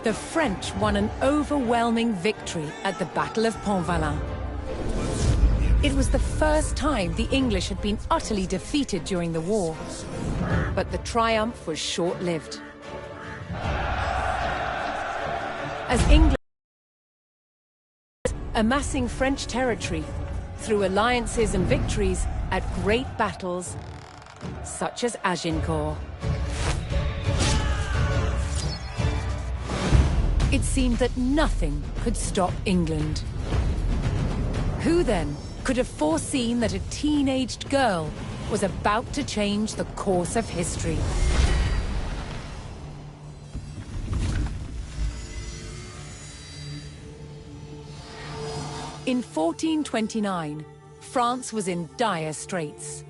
The French won an overwhelming victory at the Battle of Pontvalin. It was the first time the English had been utterly defeated during the war. But the triumph was short-lived. As England amassing French territory through alliances and victories at great battles such as Agincourt. It seemed that nothing could stop England. Who then could have foreseen that a teenaged girl was about to change the course of history? In 1429, France was in dire straits.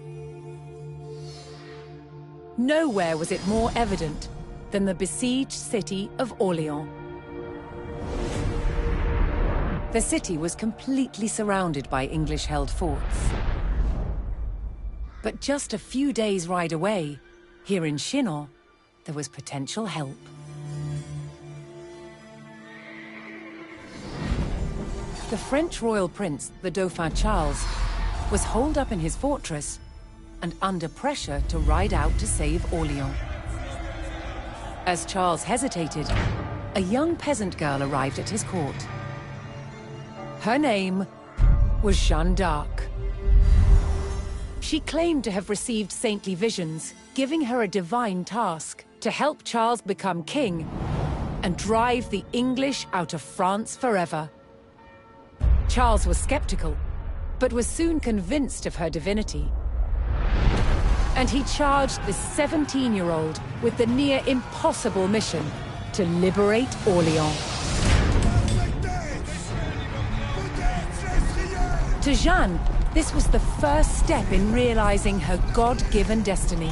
Nowhere was it more evident than the besieged city of Orléans. The city was completely surrounded by English-held forts. But just a few days' ride away, here in Chinon, there was potential help. The French royal prince, the Dauphin Charles, was holed up in his fortress and under pressure to ride out to save Orléans. As Charles hesitated, a young peasant girl arrived at his court. Her name was Jeanne d'Arc. She claimed to have received saintly visions, giving her a divine task to help Charles become king and drive the English out of France forever. Charles was skeptical, but was soon convinced of her divinity. And he charged this 17-year-old with the near impossible mission to liberate Orléans. To Jeanne, this was the first step in realizing her God-given destiny.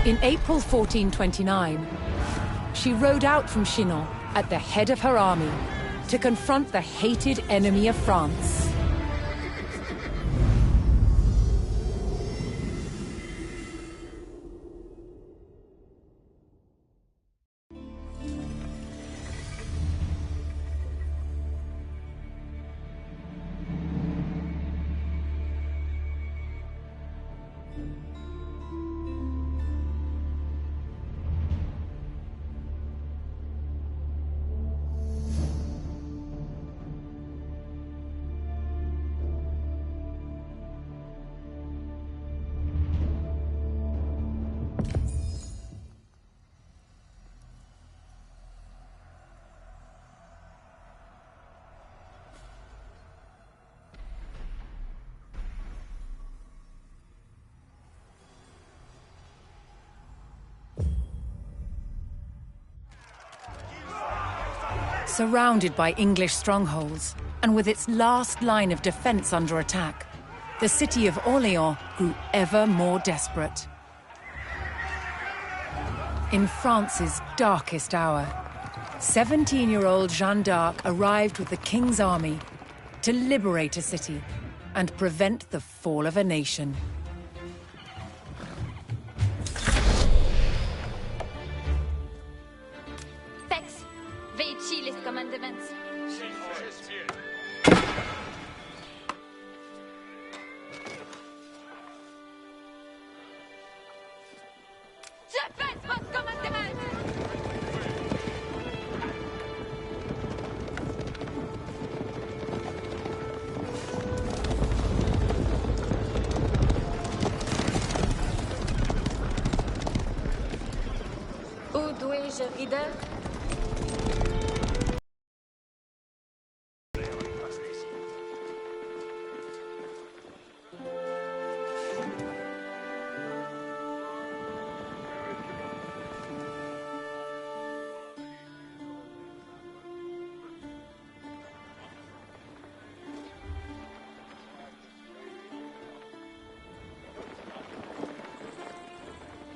In April 1429, she rode out from Chinon at the head of her army to confront the hated enemy of France. Surrounded by English strongholds, and with its last line of defense under attack, the city of Orléans grew ever more desperate. In France's darkest hour, 17-year-old Jeanne d'Arc arrived with the king's army to liberate a city and prevent the fall of a nation.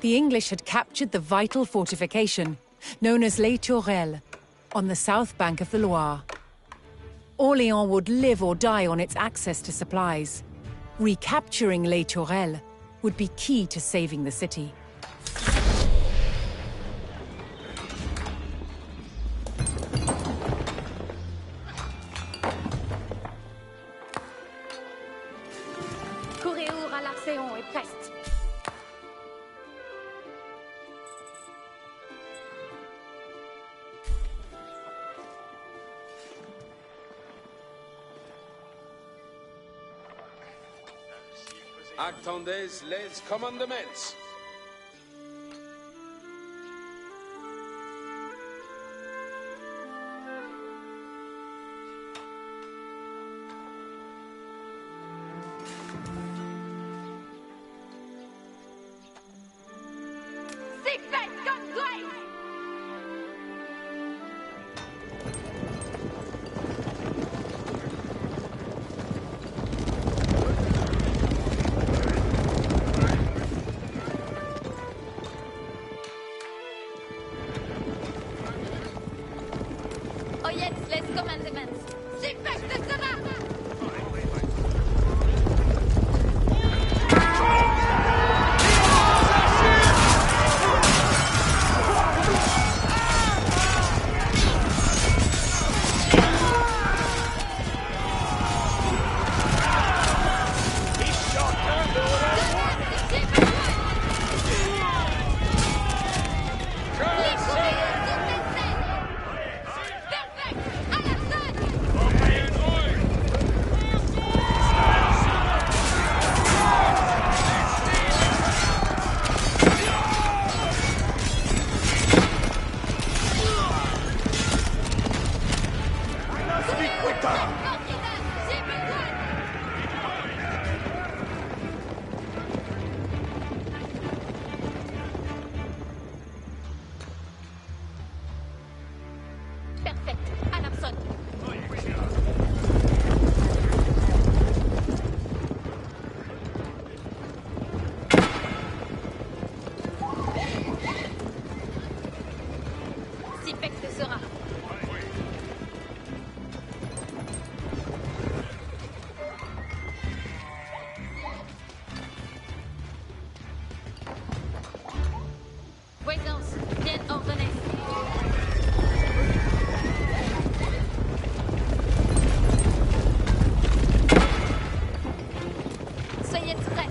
The English had captured the vital fortification, known as Les Tourelles, on the south bank of the Loire. Orléans would live or die on its access to supplies. Recapturing Les Tourelles would be key to saving the city. Attendez les commandements.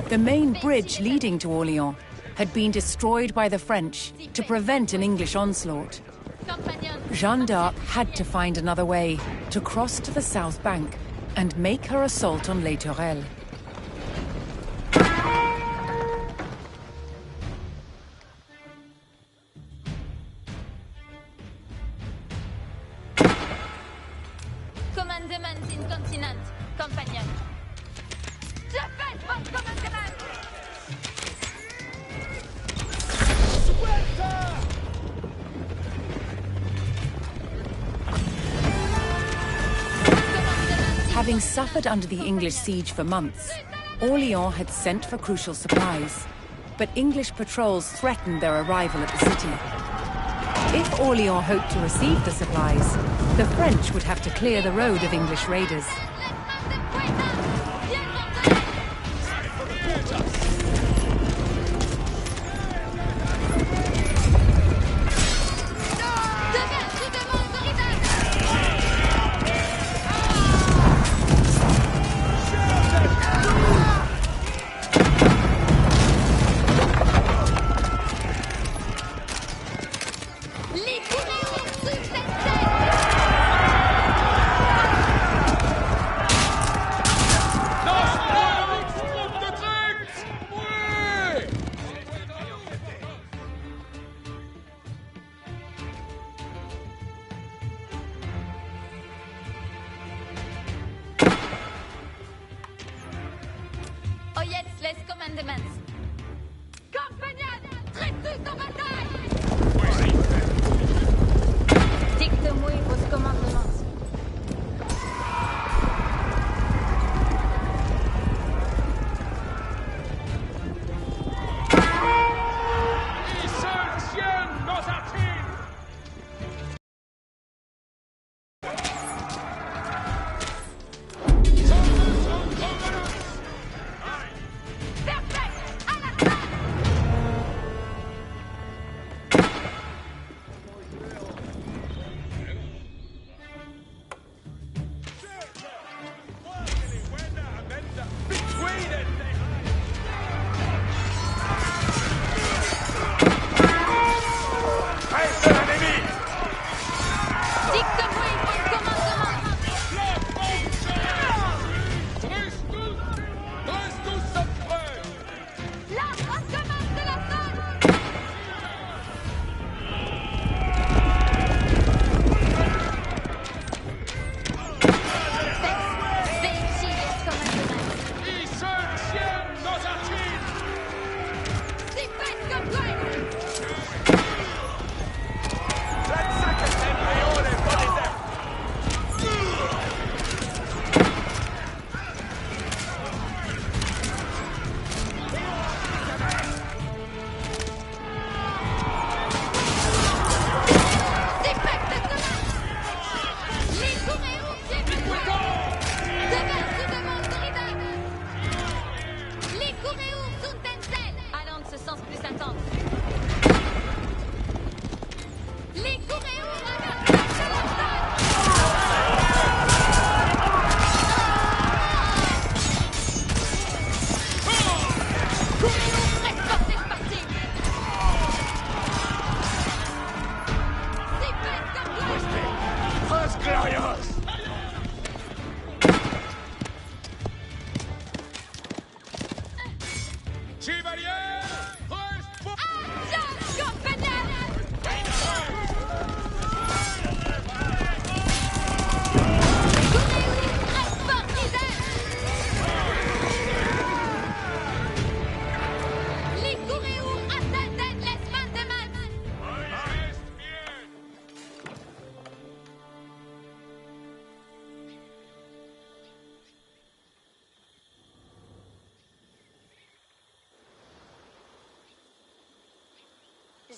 The main bridge leading to Orléans had been destroyed by the French to prevent an English onslaught. Jeanne d'Arc had to find another way to cross to the south bank and make her assault on Les Tourelles. Commandement incontinent, compagnon. Je fais votre commandement! Having suffered under the English siege for months, Orléans had sent for crucial supplies, but English patrols threatened their arrival at the city. If Orléans hoped to receive the supplies, the French would have to clear the road of English raiders.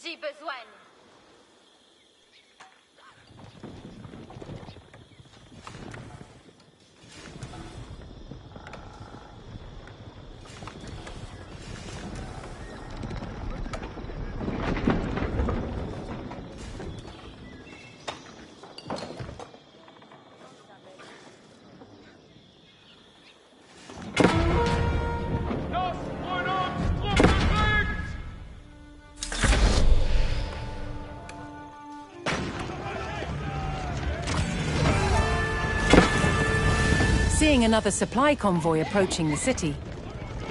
J'ai besoin. Seeing another supply convoy approaching the city,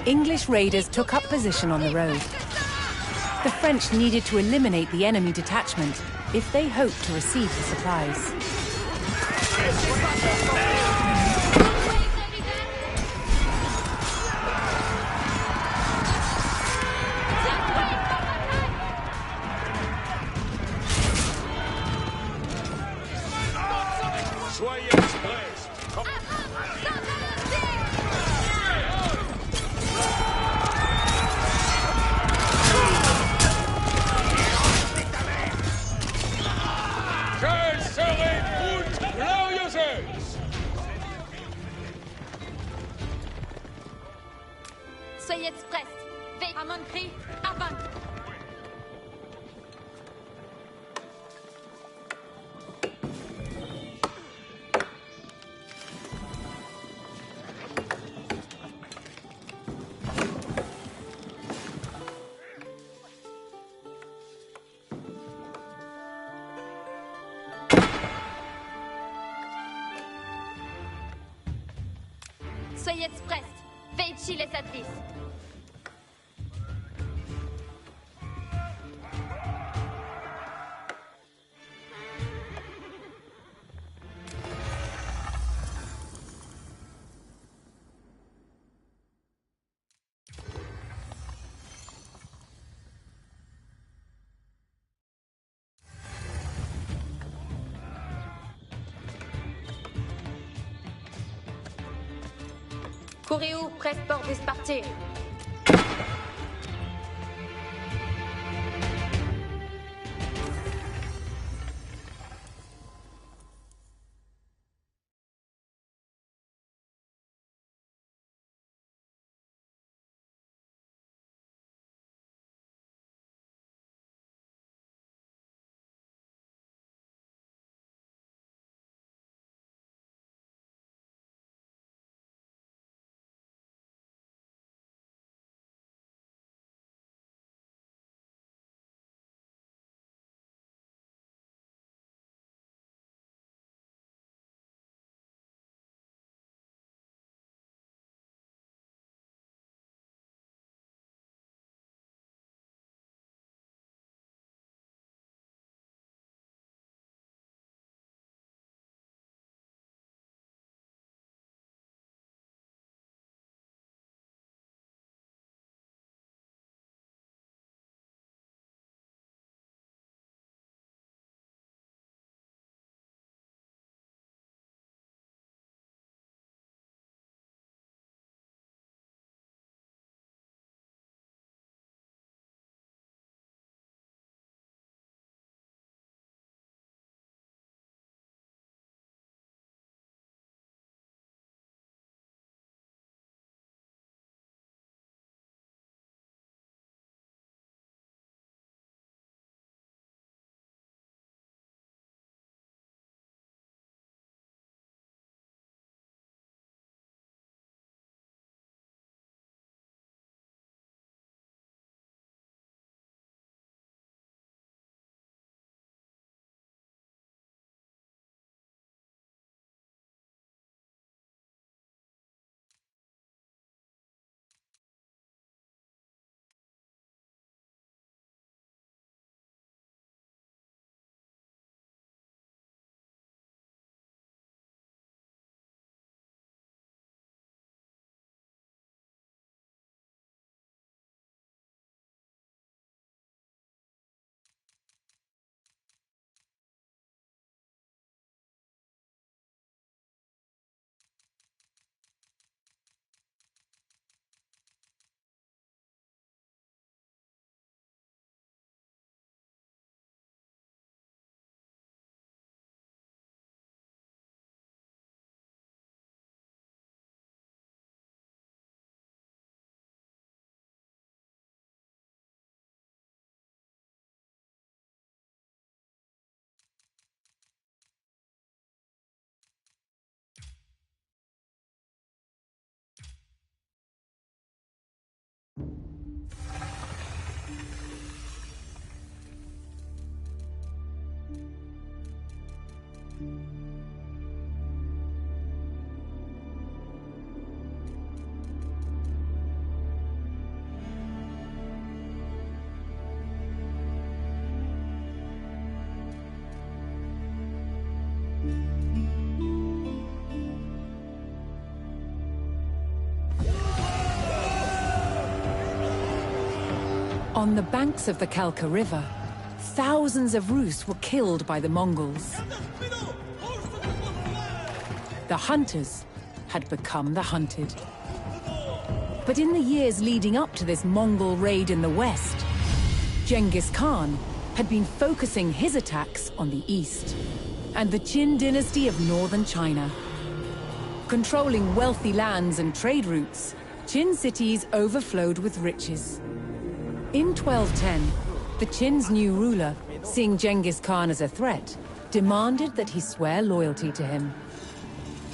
English raiders took up position on the road. The French needed to eliminate the enemy detachment if they hoped to receive the supplies. Soyez express. Quelles seraient toutes glorieuses! Soyez express. Veille à mon cri, avant. Soyez express. Veici les services. Courez où, presse port d'Espartier. On the banks of the Kalka River, thousands of Rus were killed by the Mongols. The hunters had become the hunted. But in the years leading up to this Mongol raid in the west, Genghis Khan had been focusing his attacks on the east and the Qin dynasty of northern China. Controlling wealthy lands and trade routes, Qin cities overflowed with riches. In 1210, the Qin's new ruler, seeing Genghis Khan as a threat, demanded that he swear loyalty to him.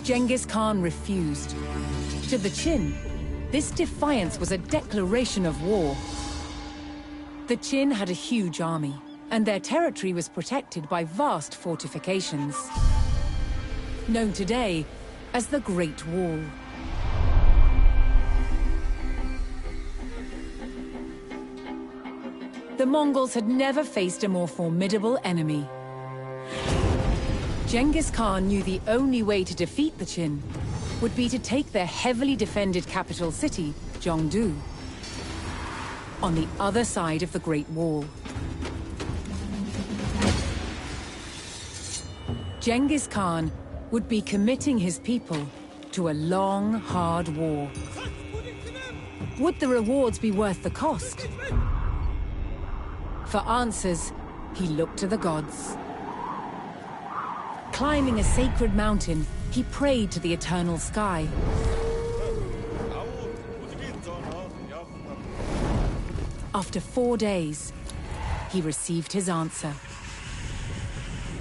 Genghis Khan refused. To the Qin, this defiance was a declaration of war. The Qin had a huge army, and their territory was protected by vast fortifications, known today as the Great Wall. The Mongols had never faced a more formidable enemy. Genghis Khan knew the only way to defeat the Qin would be to take their heavily defended capital city, Zhongdu, on the other side of the Great Wall. Genghis Khan would be committing his people to a long, hard war. Would the rewards be worth the cost? For answers, he looked to the gods. Climbing a sacred mountain, he prayed to the eternal sky. After 4 days, he received his answer.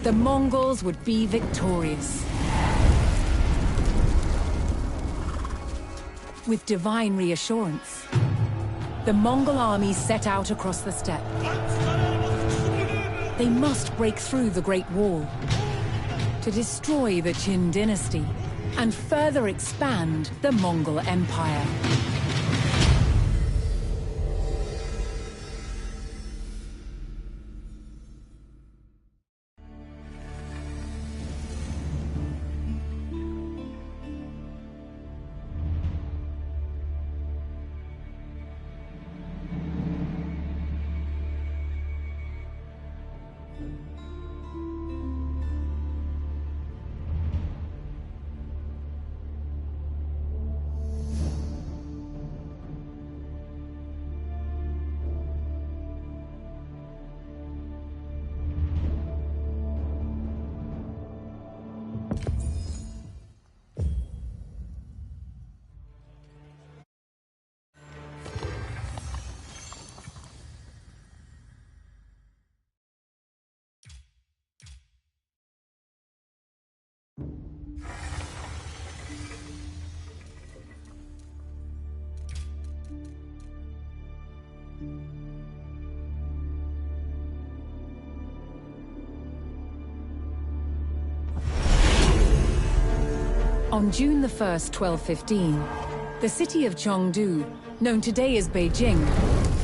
The Mongols would be victorious. With divine reassurance, the Mongol army set out across the steppe. They must break through the Great Wall to destroy the Qin dynasty and further expand the Mongol Empire. On June the 1st, 1215, the city of Chengdu, known today as Beijing,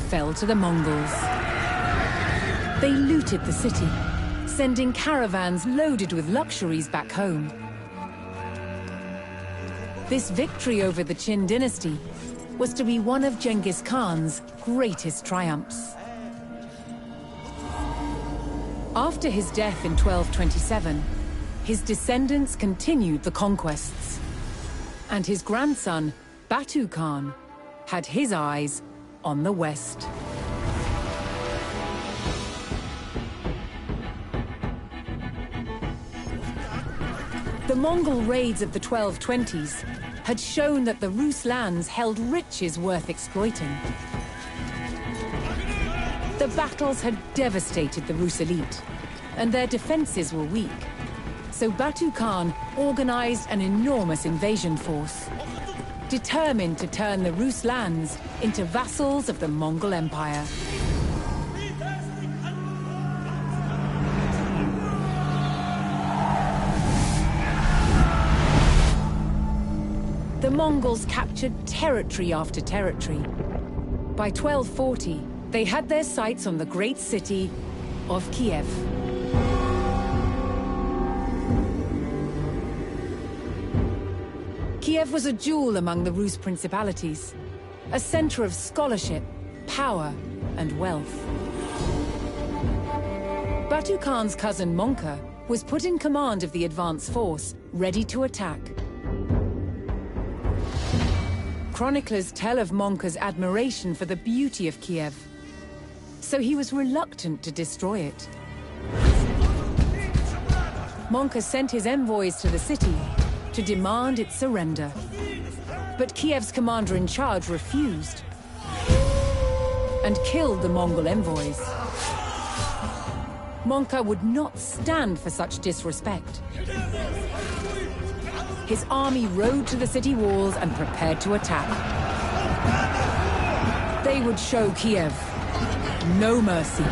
fell to the Mongols. They looted the city, sending caravans loaded with luxuries back home. This victory over the Qin dynasty was to be one of Genghis Khan's greatest triumphs. After his death in 1227, his descendants continued the conquests, and his grandson, Batu Khan, had his eyes on the west. The Mongol raids of the 1220s had shown that the Rus lands held riches worth exploiting. The battles had devastated the Rus elite, and their defenses were weak. So Batu Khan organized an enormous invasion force, determined to turn the Rus lands into vassals of the Mongol Empire. Mongols captured territory after territory. By 1240, they had their sights on the great city of Kiev. Kiev was a jewel among the Rus principalities, a center of scholarship, power, and wealth. Batu Khan's cousin Monka was put in command of the advance force, ready to attack. Chroniclers tell of Monka's admiration for the beauty of Kiev, so he was reluctant to destroy it. Monka sent his envoys to the city to demand its surrender. But Kiev's commander-in-charge refused and killed the Mongol envoys. Monka would not stand for such disrespect. His army rode to the city walls and prepared to attack. They would show Kiev no mercy.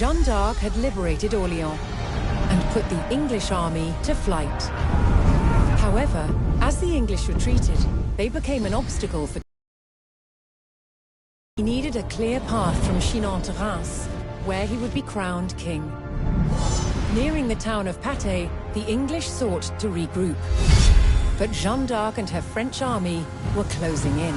Jeanne d'Arc had liberated Orléans and put the English army to flight. However, as the English retreated, they became an obstacle for... He needed a clear path from Chinon to Reims, where he would be crowned king. Nearing the town of Patay, the English sought to regroup. But Jeanne d'Arc and her French army were closing in.